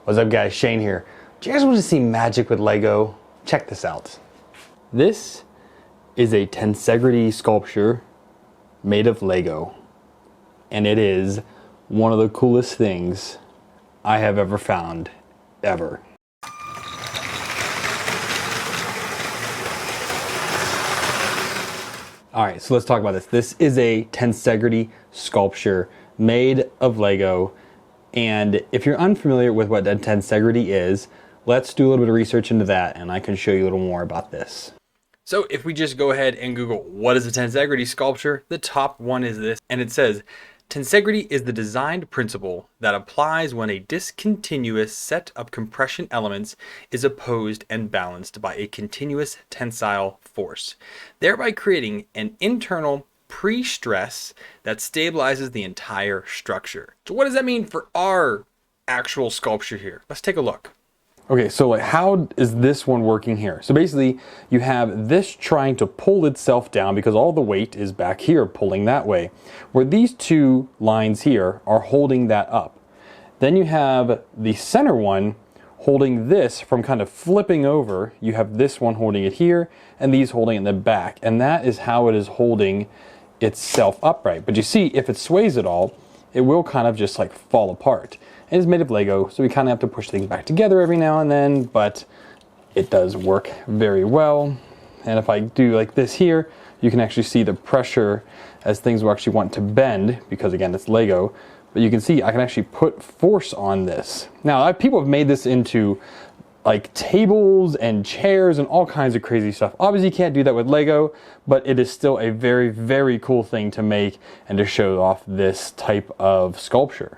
What's up guys, Shane here. Do you guys want to see magic with Lego? Check this out. This is a Tensegrity sculpture made of Lego. And it is one of the coolest things I have ever found, ever. All right, so let's talk about this. This is a Tensegrity sculpture made of Lego. And if you're unfamiliar with what Tensegrity is, let's do a little bit of research into that and I can show you a little more about this. So if we just go ahead and Google, what is a Tensegrity sculpture? The top one is this, and it says, Tensegrity is the designed principle that applies when a discontinuous set of compression elements is opposed and balanced by a continuous tensile force, thereby creating an internal pre-stress that stabilizes the entire structure. So what does that mean for our actual sculpture here? Let's take a look. Okay, so like how is this one working here? So basically you have this trying to pull itself down because all the weight is back here pulling that way, where these two lines here are holding that up. Then you have the center one holding this from kind of flipping over. You have this one holding it here and these holding it in the back, and that is how it is holding itself upright. But you see, if it sways at all, it will kind of just like fall apart. And it's made of Lego, so we kind of have to push things back together every now and then, but it does work very well. And if I do like this here, you can actually see the pressure as things will actually want to bend, because again, it's Lego. But you can see I can actually put force on this. Now, people have made this into like tables and chairs and all kinds of crazy stuff. Obviously you can't do that with Lego, but it is still a very, very cool thing to make and to show off this type of sculpture.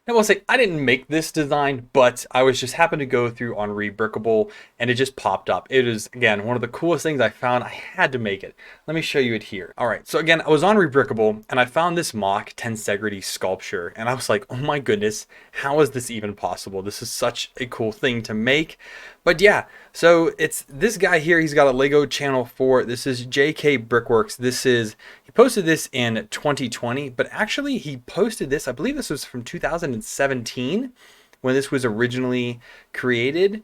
Now, I will say, I didn't make this design, but I was just happened to go through on Rebrickable and it just popped up. It is, again, one of the coolest things I found. I had to make it. Let me show you it here. All right, so again, I was on Rebrickable and I found this mock Tensegrity sculpture and I was like, oh my goodness, how is this even possible? This is such a cool thing to make. But yeah, so it's this guy here. He's got a Lego channel for, this is JK Brickworks. He posted this in 2020, but actually he posted this, I believe this was from 2017 when this was originally created.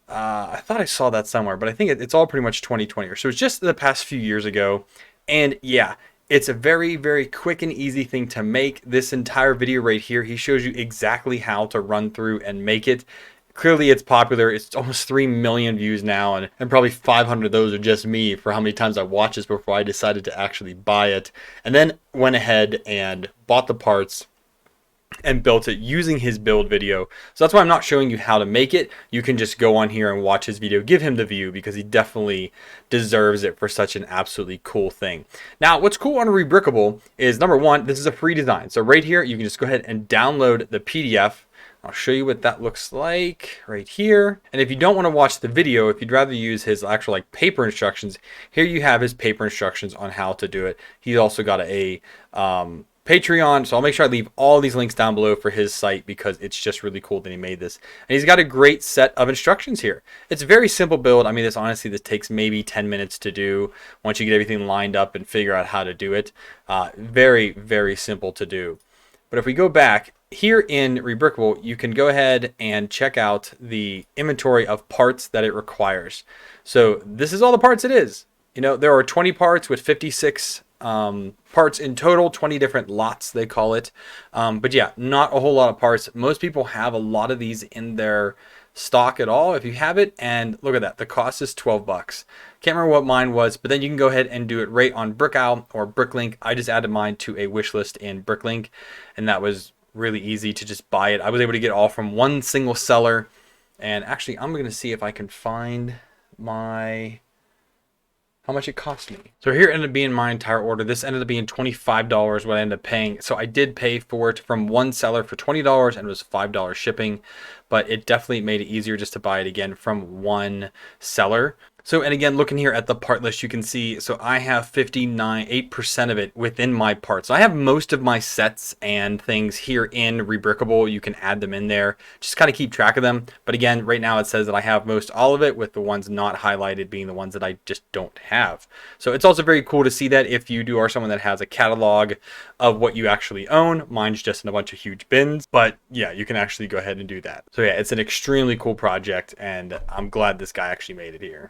I thought I saw that somewhere, but I think it's all pretty much 2020. So it's just the past few years ago. And yeah, it's a very, very quick and easy thing to make. This entire video right here, he shows you exactly how to run through and make it. Clearly it's popular. It's almost 3 million views now, and probably 500 of those are just me for how many times I watched this before I decided to actually buy it. And then went ahead and bought the parts and built it using his build video. So that's why I'm not showing you how to make it. You can just go on here and watch his video. Give him the view because he definitely deserves it for such an absolutely cool thing. Now, what's cool on Rebrickable is, number one, this is a free design. So right here, you can just go ahead and download the PDF. I'll show you what that looks like right here. And if you don't want to watch the video, if you'd rather use his actual like paper instructions, here you have his paper instructions on how to do it. He's also got a Patreon, so I'll make sure I leave all these links down below for his site because it's just really cool that he made this. And he's got a great set of instructions here. It's a very simple build. I mean, this takes maybe 10 minutes to do once you get everything lined up and figure out how to do it. Very, very simple to do. But if we go back, here in Rebrickable, you can go ahead and check out the inventory of parts that it requires. So this is all the parts it is. You know, there are 20 parts with 56 parts in total, 20 different lots they call it. But yeah, not a whole lot of parts. Most people have a lot of these in their stock at all if you have it, and look at that, the cost is 12 bucks. Can't remember what mine was, but then you can go ahead and do it right on Brickowl or Bricklink. I just added mine to a wish list in Bricklink, and that was really easy to just buy it. I was able to get it all from one single seller. And actually, I'm going to see if I can find how much it cost me. So here ended up being my entire order. This ended up being $25 what I ended up paying. So I did pay for it from one seller for $20 and it was $5 shipping, but it definitely made it easier just to buy it again from one seller. So, and again, looking here at the part list, you can see, so I have 8% of it within my parts. So I have most of my sets and things here in Rebrickable. You can add them in there, just kind of keep track of them. But again, right now it says that I have most all of it, with the ones not highlighted being the ones that I just don't have. So it's also very cool to see that if you are someone that has a catalog of what you actually own. Mine's just in a bunch of huge bins, but yeah, you can actually go ahead and do that. So yeah, it's an extremely cool project, and I'm glad this guy actually made it here.